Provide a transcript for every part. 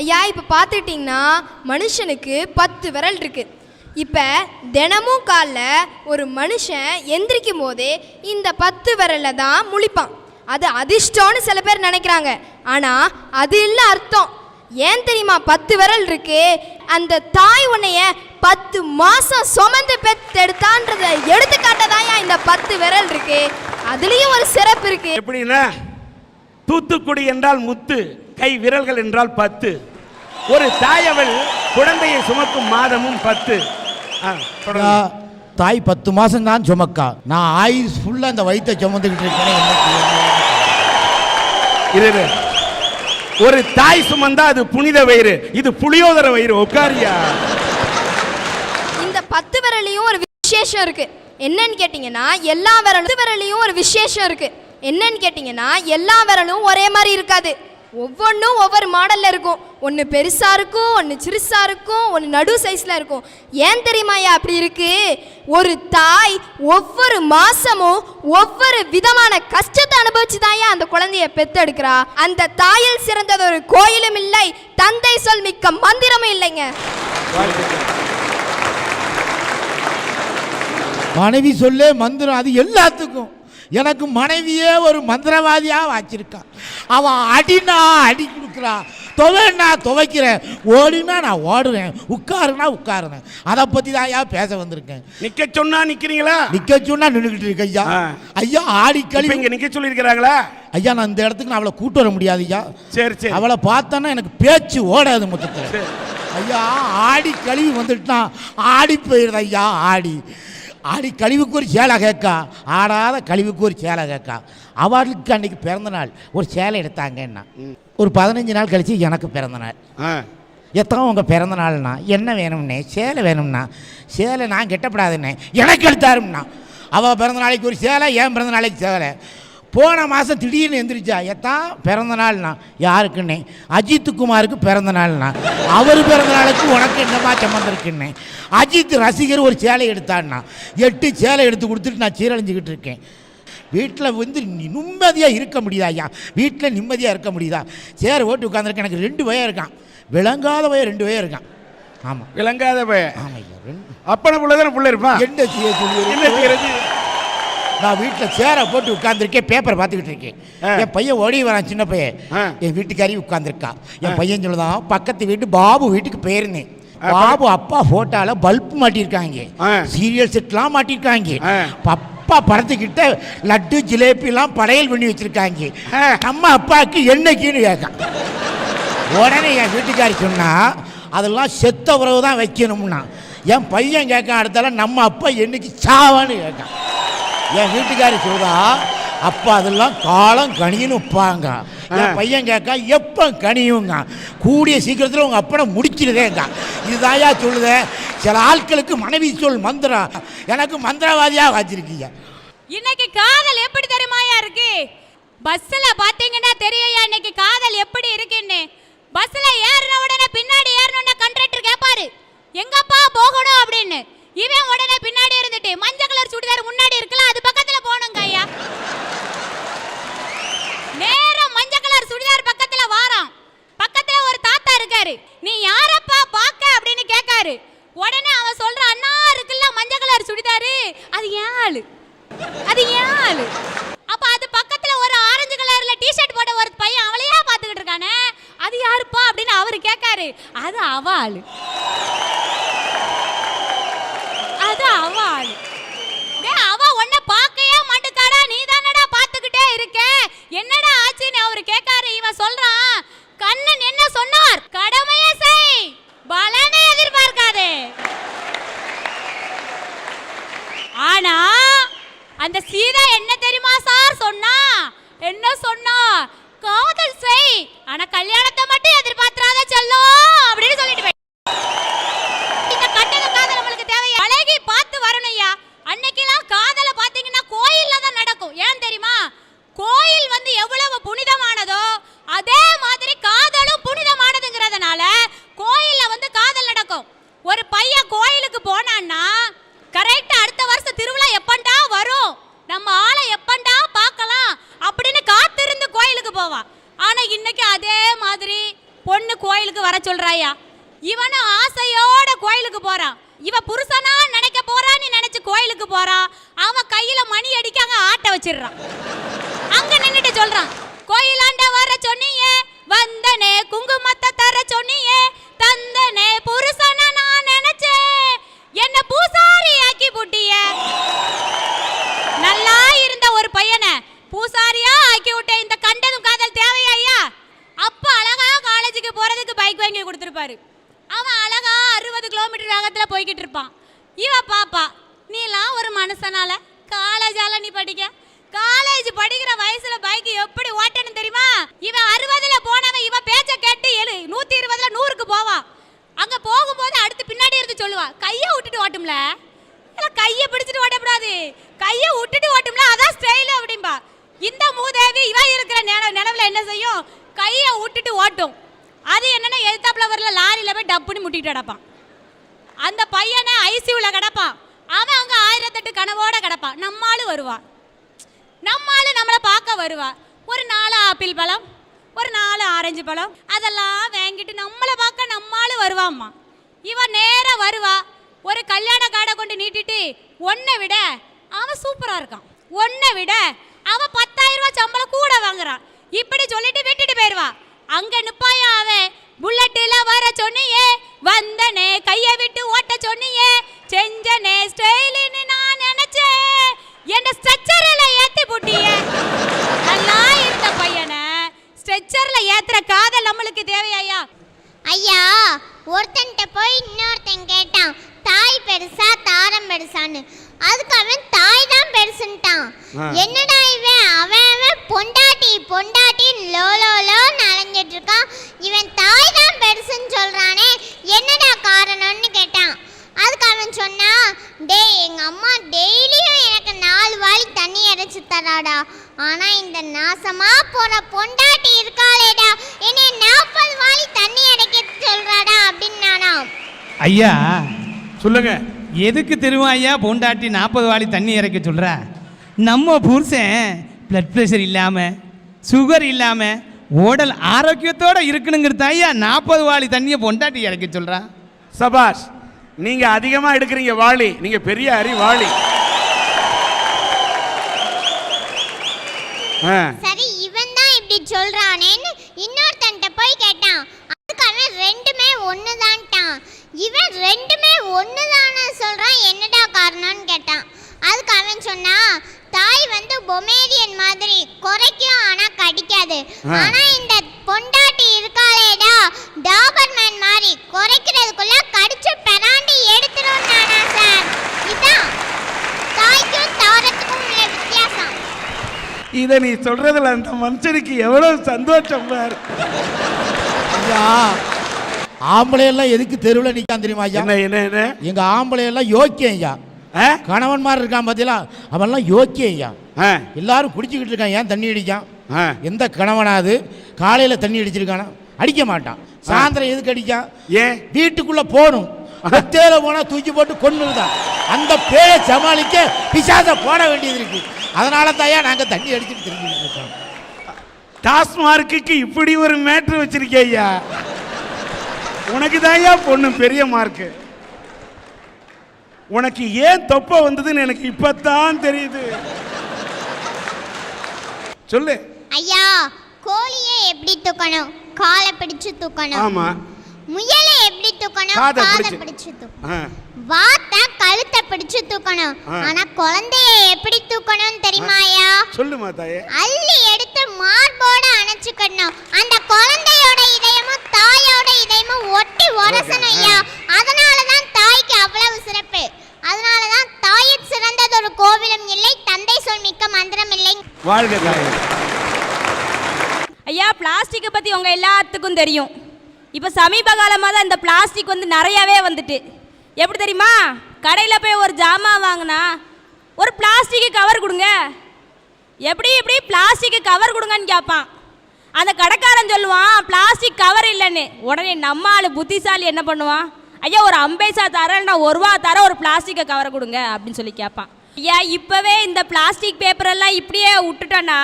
ஐயா இப்போ பார்த்துக்கிட்டிங்கன்னா மனுஷனுக்கு 10 விரல் இருக்கு. இப்போ தினமும் காலைல ஒரு மனுஷன் எந்திரிக்கும் போதே இந்த 10 விரலை தான் முழிப்பான். அது அதிர்ஷ்டம்னு சில பேர் நினைக்கிறாங்க. ஆனால் அது இல்லை அர்த்தம். ஏன் தெரியுமா 10 விரல் இருக்கு? அந்த தாய் உன்னைய 10 மாசம் சுமந்து பெத்தெடுத்தான்றத எடுத்துக்காட்டதாயா இந்த 10 விரல் இருக்கு. அதுலயும் ஒரு சிறப்பு இருக்கு. எப்படின்னா, தூத்துக்குடி என்றால் முத்து, கை விரல்கள் என்றால் 10. ஒரு தாயவள் குழந்தையை சுமக்கும் மாதமும் 10. தாய் 10 மாசம் தான் சுமக்கா. நான் ஆயுஸ் ஃபுல்லா அந்த வயிற்றை சுமந்துக்கிட்டு இருக்கேன். ஒரு தாய் சுமந்தா அது புனித வயிறு, இது புளியோதர வயிறு. உட்காரியா. இந்த 10 விரலையும் ஒரு விசேஷம் இருக்கு. என்னன்னு கேட்டீங்கன்னா, எல்லா விரலையும் ஒரு விசேஷம் இருக்கு. என்னன்னு கேட்டீங்கன்னா, எல்லா விரலும் ஒரே மாதிரி இருக்காது. ஒவ்வொன்றும் ஒவ்வொரு மாடலில் இருக்கும். ஒன்று பெருசாக இருக்கும், ஒன்று சிறுசாக இருக்கும், ஒன்று நடு சைஸில் இருக்கும். ஏன் தெரியுமாயா அப்படி இருக்கு? ஒரு தாய் ஒவ்வொரு மாதமும் ஒவ்வொரு விதமான கஷ்டத்தை அனுபவிச்சு தாயா அந்த குழந்தைய பெத்தெடுக்கிறா. அந்த தாயில் சிறந்தது ஒரு கோயிலும் இல்லை, தந்தை சொல் மிக்க மந்திரமும் இல்லைங்க. மனைவி சொல்லே மந்திரம். அது எல்லாத்துக்கும். எனக்கு மனைவியே ஒரு மந்திரவாதியாக வச்சிருக்கான். அவன் அடினா அடி கொடுக்குறான், துவைன்னா துவைக்கிறேன், ஓடினா நான் ஓடுறேன், உட்காருனா உட்காருறேன். அதை பற்றி தான் ஐயா பேச வந்திருக்கேன். நிற்க சொன்னா நிற்கிறீங்களா? நிற்க சொன்னா நின்றுக்கிட்டு இருக்கு ஐயா. ஐயா ஆடி கழிவு இங்கே நிற்க சொல்லியிருக்கிறாங்களா? ஐயா நான் இந்த இடத்துக்கு நான் அவளை கூட்டு வர முடியாது ஐயா. சரி சரி. அவளை பார்த்தோன்னா எனக்கு பேச்சு ஓடாது மொத்தத்தில். ஐயா ஆடி கழிவு வந்துட்டுனா ஆடி போயிடுது ஐயா. ஆடி கழிவுக்கு ஒரு சேலை கேட்கா, ஆடாத கழிவுக்கு ஒரு சேலை கேட்கா. அவளுக்கு அன்றைக்கி பிறந்த நாள், ஒரு சேலை எடுத்தாங்கன்னா ஒரு 15 நாள் கழித்து எனக்கு பிறந்த நாள். எத்தனை உங்கள் பிறந்த நாள்னா என்ன வேணும்னே? சேலை வேணும்னா. சேலை நான் கெட்டப்படாதுன்னே, எனக்கு எடுத்தாருன்னா. அவள் பிறந்த நாளைக்கு ஒரு சேலை, என் பிறந்த நாளைக்கு சேலை. போன மாதம் திடீர்னு எந்திரிச்சா, எத்தான் பிறந்த நாள்னா. யாருக்குன்னே? அஜித் குமாருக்கு பிறந்த நாள்னா. அவர் பிறந்த நாளுக்கு உனக்கு என்னமா சம்மந்தம் இருக்குன்னே. அஜித் ரசிகர் ஒரு சேலை எடுத்தான்னா. 8 சேலை எடுத்து கொடுத்துட்டு நான் சீரழிஞ்சிக்கிட்டு இருக்கேன். வீட்டில் வந்து நிம்மதியாக இருக்க முடியுதா ஐயா? வீட்டில் நிம்மதியாக இருக்க முடியுதா? சேரை ஓட்டு உட்காந்துருக்கேன். எனக்கு 2 பையன் இருக்கான். விளங்காத பையன் 2 பையன் இருக்கான். ஆமாம், விளங்காத பையன். ஆமாம் ஐயா. அப்பனை பிள்ளைதான பிள்ளை இருப்பான். என்ன செய்யறது? நான் வீட்டில் சேரை போட்டு உட்காந்துருக்கேன், பேப்பரை பார்த்துக்கிட்டு இருக்கேன். என் பையன் ஓடி வரான், சின்ன பையன். என் வீட்டுக்காரி உட்காந்துருக்கா. என் பையன் சொல்லுதான், பக்கத்து வீட்டு பாபு வீட்டுக்கு போயிருந்தேன். பாபு அப்பா போட்டோவில் பல்ப் மாட்டியிருக்காங்க, சீரியல் செட்லாம் மாட்டியிருக்காங்க. அப்பா படத்துக்கிட்ட லட்டு ஜிலேபிலாம் படையல் பண்ணி வச்சிருக்காங்க. நம்ம அப்பாவுக்கு என்னைக்குன்னு கேட்கான். உடனே என் வீட்டுக்காரி சொன்னா, அதெல்லாம் செத்த உறவு தான் வைக்கணும்னா. என் பையன் கேட்கான், அடுத்தால நம்ம அப்பா என்னைக்கு சாவான்னு கேட்கான். என் வீட்டுக்காரி சொல்றா, அப்பா அதெல்லாம் காலம் கனின்னு வைப்பாங்க. என் பையன் கேட்கா, எப்போ கனியுங்க? கூடிய சீக்கிரத்தில் உங்கள் அப்பனை முடிச்சிருதேங்க. இதுதாயா சொல்லுதே. சில ஆட்களுக்கு மனைவி சொல் மந்திரம், எனக்கு மந்திரவாதியாக வச்சிருக்கீங்க. இன்னைக்கு காதல் எப்படி தெரியுமாயா இருக்கு? பஸ்ஸில் பார்த்தீங்கன்னா தெரியா இன்னைக்கு காதல் எப்படி இருக்குன்னு. பஸ்ஸில் ஏறின உடனே பின்னாடி ஏறணும்னா கண்டக்டர் கேட்பாரு, எங்கப்பா போகணும் அப்படின்னு. இவன் உடனே பின்னாடி இருந்துட்டு மஞ்சள் கலர் சுடிதார் முன்னாடி இருக்கலாம், அது பக்கத்துல போணுங்க ஐயா. நேரம் மஞ்சள் கலர் சுடிதார் பக்கத்துல வாரான். பக்கத்துல ஒரு தாத்தா இருக்காரு. நீ யாரப்பா பாக்க அப்படின்னு கேட்காரு. உடனே அவன் சொல்ற, அண்ணா இருக்குல்ல மஞ்சள் கலர் சுடிதாரு, அது ஏன் ஆளு, அது ஏன் ஆளு. அப்ப அது பக்கத்துல ஒரு ஆரஞ்சு கலர்ல டிஷர்ட் போட்ட ஒரு பையன் அவளையா பாத்துக்கிட்டு இருக்கானே, அது யாருப்பா அப்படின்னு அவரு கேட்காரு. அது அவ ஆளு, அது அவ ஆளு. அவ உன்னை பார்க்கவே மாட்டுக்காடா, நீ தானடா பார்த்துக்கிட்டே இருக்க, என்னடா ஆச்சுன்னு அவரு கேட்காரு. இவன் சொல்றான், கண்ணன் என்ன சொன்னார்? கடமையை செய், பலனை எதிர்பார்க்காதே. ஆனா அந்த சீதா என்ன தெரியுமா சார் சொன்னா? என்ன சொன்னா? காதல் செய், ஆனா கல்யாணத்தை மட்டும் எதிர்பார்க்காத செல்லும் அப்படின்னு சொல்லிட்டு போய். இந்த கட்டண காதல் நம்மளுக்கு தேவையா? அழகி பார்த்து வரணும்யா. அன்னைக்கெல்லாம் காதலை பார்த்தீங்கன்னா கோயில்ல தான் நடக்கும். ஏன் தெரியுமா? கோயில் வந்து எவ்வளவு புனிதமானதோ அதே மாதிரி காதலும் புனித கோயிலுக்கு வர சொல்றாயா. இவனும் ஆசையோட கோயிலுக்கு போறான். இவ புருஷனா நினைக்க போறான்னு நினைச்சு கோயிலுக்கு போறான். அவன் கையில மணி அடிக்க அங்க ஆட்ட வச்சிடுறான். அங்க நின்னுட்டு சொல்றான், கோயிலாண்ட வர சொன்னியே, வந்தனே குங்குமத்தை தர சொன்னியே, தந்தனே புருஷனா நான் நினைச்சேன், என்ன பூசாரி ஆக்கி புட்டிய. நல்லா இருந்த ஒரு பையனை பூசாரியா ஆக்கி விட்ட இந்த கண்டதும் காதல் தேவையா ஐயா? அப்ப அழகா காலேஜுக்கு போறதுக்கு பைக் வாங்கி கொடுத்துருப்பாரு. அவன் அழகா 60 கிலோமீட்டர் வேகத்துல போய்கிட்டு இருப்பான். இவ பாப்பா, நீலாம் ஒரு மனுஷனால காலேஜால நீ படிக்க, காலேஜ் படிக்கிற வயசுல பைக் எப்படி ஓட்டணும் தெரியுமா? இவன் 60ல போனவன் இவன் பேச்ச கேட்டு 120ல 100க்கு போவான். அங்க போகும்போது அடுத்து பின்னாடி இருந்து சொல்லுவா, கையை விட்டுட்டு ஓட்டும்ல, கையை பிடிச்சிட்டு ஓட்டக்கூடாது, கையை விட்டுட்டு ஓட்டும்ல, அதான் ஸ்டைல் அப்படின்பா. இந்த மூதேவி இவ இருக்கிற நிலவுல என்ன செய்யும்? கையை விட்டுட்டு ஓட்டும். அது என்னன்னா எதிர்த்தாப்புல வரல லாரியில போய் டப்புன்னு முட்டிட்டு கிடப்பான். அந்த பையனை ஐசியூல கிடப்பான். அவன் அங்க 1008 கனவோட கிடப்பான். நம்மாளு வருவா, நம்மாளு நம்மளை பார்க்க வருவா. ஒரு 4 ஆப்பிள் பழம், ஒரு 4 ஆரஞ்சு பழம், அதெல்லாம் வாங்கிட்டு நம்மளை பார்க்க நம்மாளு வருவாம்மா. இவன் நேரா வருவா, ஒரு கல்யாண கார்டை கொண்டு நீட்டிட்டு, ஒன்னை விட அவன் சூப்பரா இருக்கான், ஒன்னை விட அவன் 10,000 ரூபாய் சம்பளம் கூட வாங்குறான், இப்படி சொல்லிட்டு விட்டுட்டு போயிருவா. அங்க நிப்பாயா அவன், புல்லட்டில வர சொன்னியே, வந்தனே கையை விட்டு ஓட்ட சொன்னியே, செஞ்சனே ஸ்டைலுன்னு நான் நினைச்சேன், என்ன ஸ்ட்ரெச்சர்ல ஏத்தி போட்டியே. நல்லா இருந்த பையனை ஸ்ட்ரெச்சர்ல ஏத்துற காதல் நம்மளுக்கு தேவையா? ஐயா, ஒருத்தன்ட்ட போய் இன்னொருத்தன் கேட்டான், தாய் பெருசா தாரம் பெருசான்னு. அதுக்கு அவன் தாய் தான் பெருசுன்ட்டான். என்னடா இவன், அவன் பொண்டாட்டி பொண்டாட்டி லோ லோ லோ நனைஞ்சிட்டு இருக்கான், இவன் தாய் தான் பெருசுன்னு சொல்றானே, என்னடா காரணம்னு கேட்டான். அதுக்கு அவன் சொன்னா, டேய் எங்க அம்மா டெய்லியும் எனக்கு 4 வாளி தண்ணி இறைச்சி தராடா, ஆனா இந்த நாசமா போற பொண்டாட்டி இருக்காளேடா, என்னை 40 வாளி தண்ணி இறைக்க சொல்றாடா அப்படின்னு நானா. ஐயா சொல்லுங்க. எதுக்கு தெரியுமா ஐயா பொண்டாட்டி 40 வாளி தண்ணி இறைக்க சொல்ற? நம்ம புருஷன் பிளட் ப்ரெஷர் இல்லாமல் சுகர் இல்லாமல் உடல் ஆரோக்கியத்தோடு இருக்கணுங்கிறது ஐயா 40 வாளி தண்ணியை பொண்டாட்டி இறைக்க சொல்கிறா. சபாஷ், நீங்க அதிகமா எடுக்கிறீங்க வாளி, நீங்க பெரிய அறிவாளி. சரி, இவன் தான் இப்படி சொல்றானேன்னு இன்னொருத்தன்ட்ட போய் கேட்டான். அதுக்கு அவன் ரெண்டுமே ஒண்ணுதான்ட்டான். இவன் ரெண்டுமே ஒண்ணுதான்னு சொல்றான், என்னடா காரணம்னு கேட்டான். அதுக்கு அவன் சொன்னா, தாய் வந்து பொமேரியன் மாதிரி குறைக்கும் ஆனா கடிக்காது, ஆனா இந்த பொண்டாட்டி இருக்காளேடா டாபர்மேன் மாதிரி குறைக்கிறதுக்குள்ள கடிச்சு பெராண்டி எடுத்துரும் நானா சார். இதான் தாய்க்கும் தாரத்துக்கும் உள்ள வித்தியாசம். இதை நீ சொல்றதுல அந்த மனுஷனுக்கு எவ்வளவு சந்தோஷம் பாரு. ஐயா, ஆம்பளையெல்லாம் எதுக்கு தெருவில் நிற்கான் தெரியுமா ஐயா? என்ன என்ன என்ன? எங்க ஆம்பளையெல்லாம் யோக்கியம் ஐயா. கணவன் மாதிரி இருக்கான் பார்த்தீங்களா, அவன்லாம் யோக்கியம் ஐயா. எல்லாரும் குடிச்சுக்கிட்டு இருக்கான், ஏன் தண்ணி அடிக்கான்? எந்த கணவனாவது காலையில் தண்ணி அடிச்சிருக்கானா? அடிக்க மாட்டான். சாயந்தரம் எதுக்கு அடிக்கான்? ஏன்? வீட்டுக்குள்ள போகணும், தேர போனா தூக்கி போட்டு கொன்னுதான். அந்த பேரை சமாளிக்க பிசாச போட வேண்டியது இருக்கு. அதனால தாயா நாங்க தண்ணி அடிச்சுட்டு திரும்பிட்டு இருக்கோம். டாஸ்மார்க்கு இப்படி ஒரு மேட்ரு வச்சிருக்கே ஐயா. உனக்கு தாயா பொண்ணு பெரிய மார்க்கு. உனக்கு ஏன் தொப்பை வந்ததுன்னு எனக்கு இப்பதான் தெரியுது. சொல்லு ஐயா. கோழியை எப்படி தூக்கணும்? காலை பிடிச்சு தூக்கணும். ஆமா. முயலை எப்படி தூக்கணும்? காதை பிடிச்சு தூக்கணும். வாத்தை கழுத்தை பிடிச்சு தூக்கணும். ஆனா குழந்தையை எப்படி தூக்கணும் தெரியுமா ஐயா? சொல்லுமா தாயே. அள்ளி எடுத்து மார்போட அணைச்சுக்கணும். அந்த குழந்தையோட இதயமும் தாயோட இதயமும் ஒட்டி உரசணும் ஐயா. அதனாலதான் தாய்க்கு அவ்வளவு சிறப்பு. அதனாலதான் தாயின் சிறந்தது ஒரு கோவிலும் இல்லை, தந்தை சொல் மிக்க மந்திரம் இல்லை. வாழ்க தாயே. ஐயா, பிளாஸ்டிக்கை பற்றி உங்கள் எல்லாத்துக்கும் தெரியும். இப்போ சமீப காலமாக தான் இந்த பிளாஸ்டிக் வந்து நிறையாவே வந்துட்டு. எப்படி தெரியுமா? கடையில் போய் ஒரு ஜாமான் வாங்கினா ஒரு பிளாஸ்டிக்கு கவர் கொடுங்க, எப்படி பிளாஸ்டிக்கு கவர் கொடுங்கன்னு கேட்பான். அந்த கடைக்காரன் சொல்லுவான் பிளாஸ்டிக் கவர் இல்லைன்னு. உடனே நம்ம ஆள் புத்திசாலி என்ன பண்ணுவான்? ஐயா ஒரு 50 பைசா தரேன், நான் 1 ரூபா தர, ஒரு பிளாஸ்டிக்கை கவரை கொடுங்க அப்படின்னு சொல்லி கேட்பான். ஐயா இப்போவே இந்த பிளாஸ்டிக் பேப்பரெல்லாம் இப்படியே விட்டுட்டோன்னா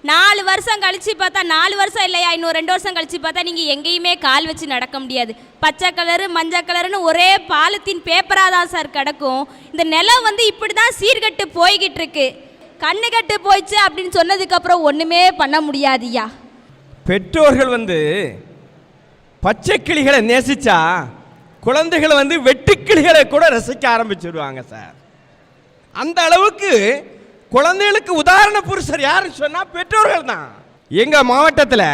4 வருஷம் கழிச்சு பார்த்தா 4 வருஷம் இல்லையா, இன்னும் 2 வருஷம் கழிச்சு பார்த்தா நீங்கள் எங்கேயுமே கால் வச்சு நடக்க முடியாது. பச்சை கலரு மஞ்சள் கலருன்னு ஒரே பாலித்தீன் பேப்பராக தான் சார் கிடக்கும். இந்த நிலம் வந்து இப்படி தான் சீர்கட்டு போய்கிட்டு இருக்கு. கண்ணு கட்டு போயிடுச்சு அப்படின்னு சொன்னதுக்கப்புறம் ஒன்றுமே பண்ண முடியாதுய்யா. பெற்றோர்கள் வந்து பச்சை கிளிகளை நேசிச்சா குழந்தைகளை வந்து வெட்டுக்கிளிகளை கூட ரசிக்க ஆரம்பிச்சிடுவாங்க சார். அந்த அளவுக்கு குழந்தைகளுக்கு உதாரண புருஷர் யாருன்னு சொன்னால் பெற்றோர்கள் தான். எங்கள் மாவட்டத்தில்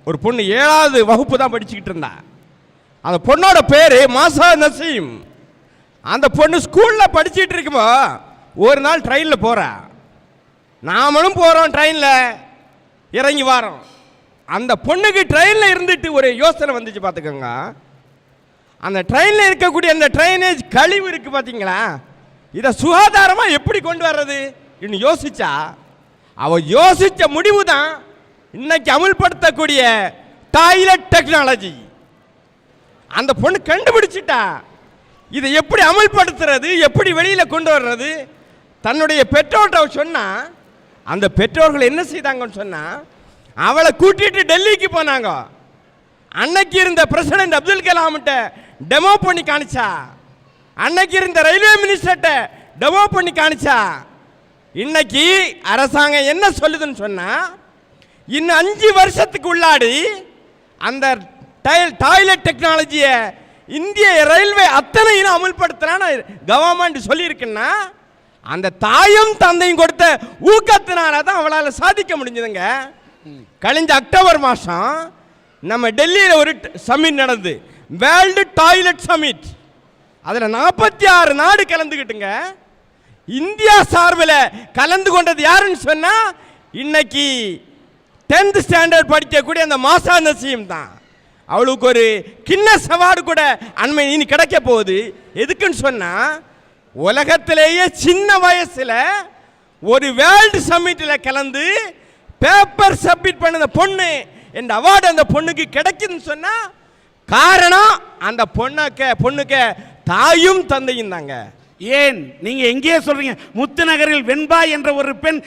ஒரு பொண்ணு 7வது வகுப்பு தான் படிச்சுக்கிட்டு இருந்தா. அந்த பொண்ணோட பேர் மாசா நசீம். அந்த பொண்ணு ஸ்கூலில் படிச்சுட்டு இருக்கும்போ ஒரு நாள் ட்ரெயினில் போகிறா. நாமளும் போகிறோம், ட்ரெயினில் இறங்கி வரோம். அந்த பொண்ணுக்கு ட்ரெயினில் இருந்துட்டு ஒரு யோசனை வந்துச்சு பார்த்துக்கோங்க. அந்த ட்ரெயினில் இருக்கக்கூடிய அந்த ட்ரைனேஜ் கழிவு இருக்குது பார்த்தீங்களா, இதை சுகாதாரமாக எப்படி கொண்டு வர்றது இன்னும் யோசிச்சா. அவ யோசிச்ச முடிவு தான் இன்னைக்கு அமுல்படுத்தக்கூடிய டாய்லெட் டெக்னாலஜி. அந்த பொண்ணு கண்டுபிடிச்சிட்டா இதை எப்படி அமுல்படுத்துறது, எப்படி வெளியில் கொண்டு வர்றது. தன்னுடைய பெற்றோர்கிட்ட சொன்னா, அந்த பெற்றோர்கள் என்ன செய்தாங்கன்னு சொன்னா, அவளை கூட்டிட்டு டெல்லிக்கு போனாங்க. அன்னைக்கு இருந்த பிரசிடென்ட் அப்துல் கலாம்கிட்ட டெமோ பண்ணி காணிச்சா. அன்னைக்கு இருந்த ரயில்வே மினிஸ்டர்கிட்ட டெமோ பண்ணி காணிச்சா. இன்னைக்கு அரசாங்கம் என்ன சொல்லுதுன்னு சொன்னா, இன்னும் 5 வருஷத்துக்கு உள்ளாடி அந்த டாய்லெட் டெக்னாலஜியை இந்திய ரயில்வே அத்தனையும் அமுல்படுத்தினான்னு கவர்மெண்ட் சொல்லியிருக்குன்னா, அந்த தாயும் தந்தையும் கொடுத்த ஊக்கத்தினால தான் அவளால் சாதிக்க முடிஞ்சதுங்க. கழிஞ்ச அக்டோபர் மாதம் நம்ம டெல்லியில் ஒரு சமிட் நடந்து, வேர்ல்டு டாய்லெட் சமிட். அதில் 46 நாடு கலந்துக்கிட்டுங்க. இந்தியா சார்பில் கலந்து கொண்டது யாருன்னு சொன்னா, இன்னைக்கு 10th ஸ்டாண்டர்ட் படிக்கக்கூடிய அந்த மாசா நசீம் தான். அவளுக்கு ஒரு கின்னஸ் அவார்டு கூட அண்மை இனி கிடைக்க போகுது. எதுக்குன்னு சொன்னா, உலகத்திலேயே சின்ன வயசுல ஒரு வேர்ல்டு சமிட்டில் கலந்து பேப்பர் சப்மிட் பண்ண பொண்ணு இந்த அவார்டு அந்த பொண்ணுக்கு கிடைக்குதுன்னு சொன்னா, காரணம் அந்த பொண்ணுக்கு தாயும் தந்தையும் தாங்க. ஏன் நீங்க எங்கேயே சொல்றீங்க? முத்துநகரில் வெண்பா என்ற ஒரு பெண்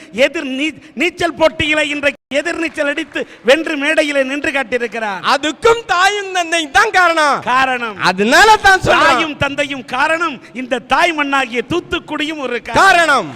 நீச்சல் போட்டியில இன்றைக்கு எதிர்நீச்சல் அடித்து வென்று மேடையில நின்று காட்டியிருக்கிறார். அதுக்கும் தாயும் தந்தையும் தான் காரணம். அதனால தான் தாயும் தந்தையும் காரணம். இந்த தாய் மண்ணாகிய தூத்துக்குடியும் ஒரு காரணம்.